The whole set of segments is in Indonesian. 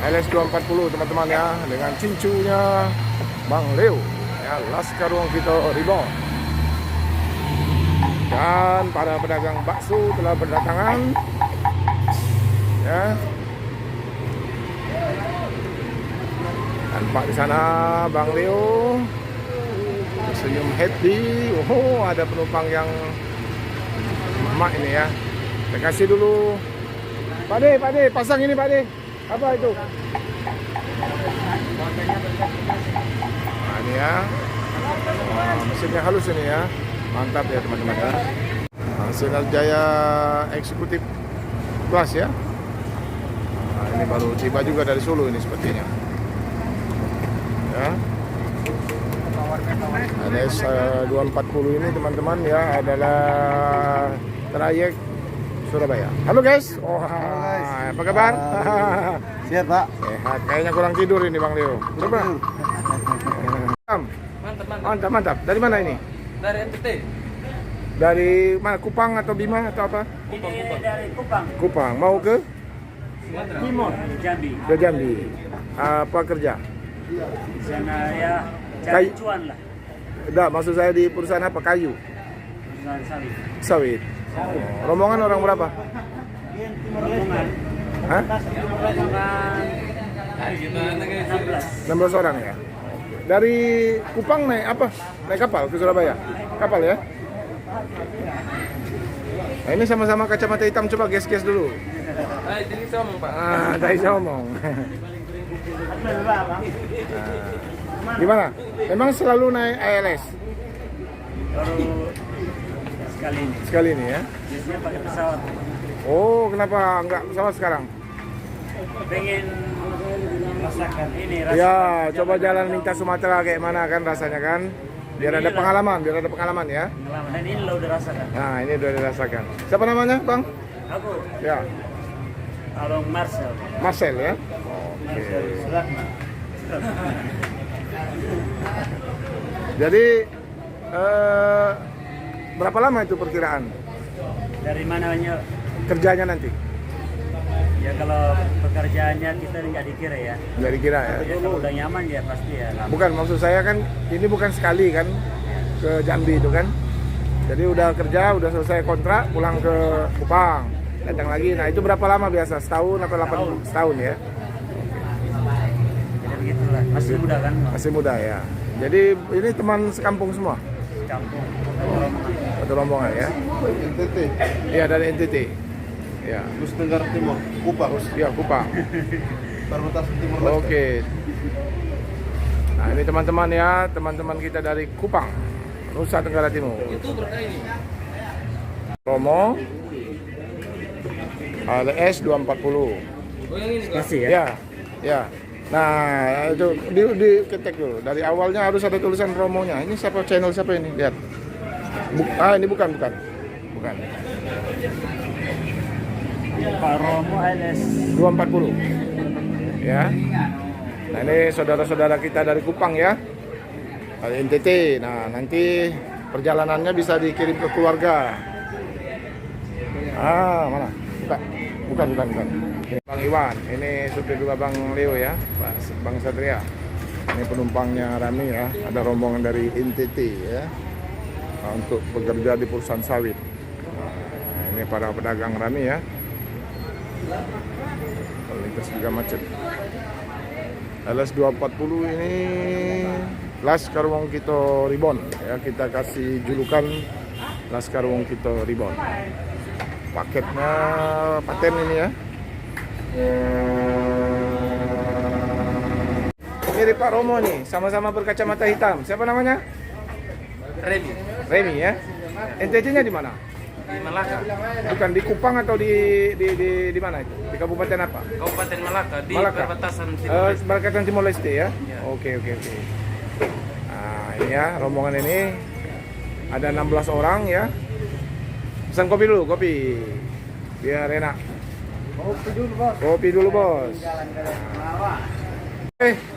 LS240 teman-teman ya, dengan cincunya Bang Leo ya, Laskar Wong Kito Reborn. Dan para pedagang bakso telah berdatangan ya. Nampak di sana Bang Leo senyum happy. Oh, ada penumpang yang emak ini ya. Saya kasih dulu. Pak De, pasang ini Pak De. Apa itu? Nah, ini ya. Mesinnya halus ini ya. Mantap ya teman-teman ya. Sinar Jaya Eksekutif Plus ya. Nah, ini baru tiba juga dari Solo ini sepertinya. Ya. LS 240 ini teman-teman ya adalah trayek Surabaya. Halo guys. Oh, apa kabar? Siap Pak. Sehat. Kayaknya kurang tidur ini Bang Leo. Coba. Mantap. Dari mana ini? Dari NTT. Dari mana? Kupang atau Bima atau apa? Kupang. Dari Kupang. Kupang. Mau ke? Timur, Jambi. Ke Jambi. Apa kerja? Di sana ya cari cuan lah. Enggak, maksud saya di perusahaan apa? Kayu? Perusahaan sawit. Sawit. Rombongan orang berapa? Rombongan. Hah? Rombongan 16 orang ya. Dari Kupang naik apa? Naik kapal ke Surabaya? Kapal ya? Nah, ini sama-sama kacamata hitam, coba ges-ges dulu. Jadi ngomong Pak. Tadi saya ngomong. Gimana? Memang selalu naik ALS? Baru sekali ini. Sekali ini ya? Biasanya pakai pesawat. Oh, kenapa enggak pesawat sekarang? Pengen rasakan ini. Ya, coba jalan minta Sumatera kayak mana kan rasanya kan? Biar ada pengalaman ya. Dan ini lo udah rasakan. Nah, ini udah dirasakan. Siapa namanya, Bang? Aku, Ya, Abang Marcel. Marcel ya. Marcel Suratna. Jadi berapa lama itu perkiraan Dari mananya? kerjanya nanti? Ya kalau pekerjaannya kita nggak dikira ya. Nggak dikira ya. Ya kalau udah nyaman ya pasti ya lama. Bukan, maksud saya kan ini bukan sekali kan ke Jambi itu kan. Jadi udah kerja, udah selesai kontrak, pulang ke Kupang, datang lagi. Nah itu berapa lama biasa? Setahun atau 8 setahun ya? Jadi begitulah. Masih muda kan? Masih muda ya. Jadi ini teman sekampung semua? Campur. Satu rombongan ya? NTT, Iya, dari NTT. Ya, Nusa Tenggara Timur, Kupang, ya Kupang. Perbatasan Timur Leste. Oke. Nah ini teman-teman ya, teman-teman kita dari Kupang, Nusa Tenggara Timur. Itu berkah ini. Romo LS 240. Oh yang ini Pak. Kasih ya. Ya, ya. Nah itu di ketek dulu. Dari awalnya harus ada tulisan promonya. Ini siapa, channel siapa ini? Lihat. Ini bukan. Pak Romo LS 240. Ya. Nah ini saudara-saudara kita dari Kupang ya, dari NTT. Nah nanti perjalanannya bisa dikirim ke keluarga. Mana? Bukan. Ini Bang Iwan, ini supir juga Bang Leo ya, Bang Satria. Ini penumpangnya Rami ya, ada rombongan dari NTT ya, untuk bekerja di perusahaan sawit. Nah, ini para pedagang Rami ya. Lintas juga macet. LS 240 ini Laskar Wong Kito Reborn ya, kita kasih julukan Laskar Wong Kito Reborn. Paketnya paten ini ya. Mirip Pak Romo nih, sama-sama berkacamata hitam. Siapa namanya? Remi ya. NTT-nya di mana? Di Malaka. Bukan di Kupang atau di mana itu? Di kabupaten apa? Kabupaten Malaka di Malaka. perbatasan Timur Leste. Perbatasan Timor Leste ya? Ya. Oke. Nah ini ya, rombongan ini ada 16 orang ya. Pesan kopi dulu, kopi. Biar enak. Kopi dulu bos.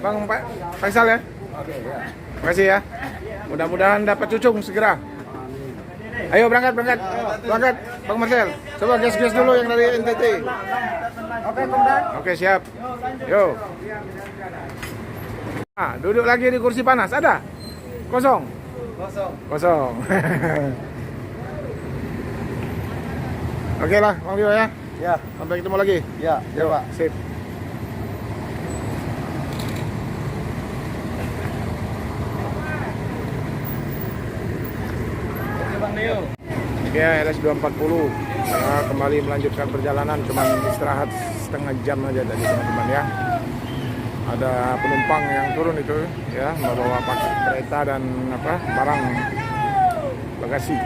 Bang Faisal ya? Terima kasih ya. Mudah-mudahan dapat cucung segera. Ayo berangkat. Berangkat, Bang Marcel. Coba gas dulu yang dari NTT. Oke, Komandan. Oke, siap. Yo. Ah, duduk lagi di kursi panas. Ada? Kosong. Kosong. Oke lah, Bang Leo ya. Ya, Sampai ketemu lagi. ya, ya Yo, Pak. sip. Bang Leo. Oke, LS 240 ya, kembali melanjutkan perjalanan, cuman istirahat setengah jam aja tadi teman-teman ya. Ada penumpang yang turun itu ya, membawa paket kereta dan barang bagasi.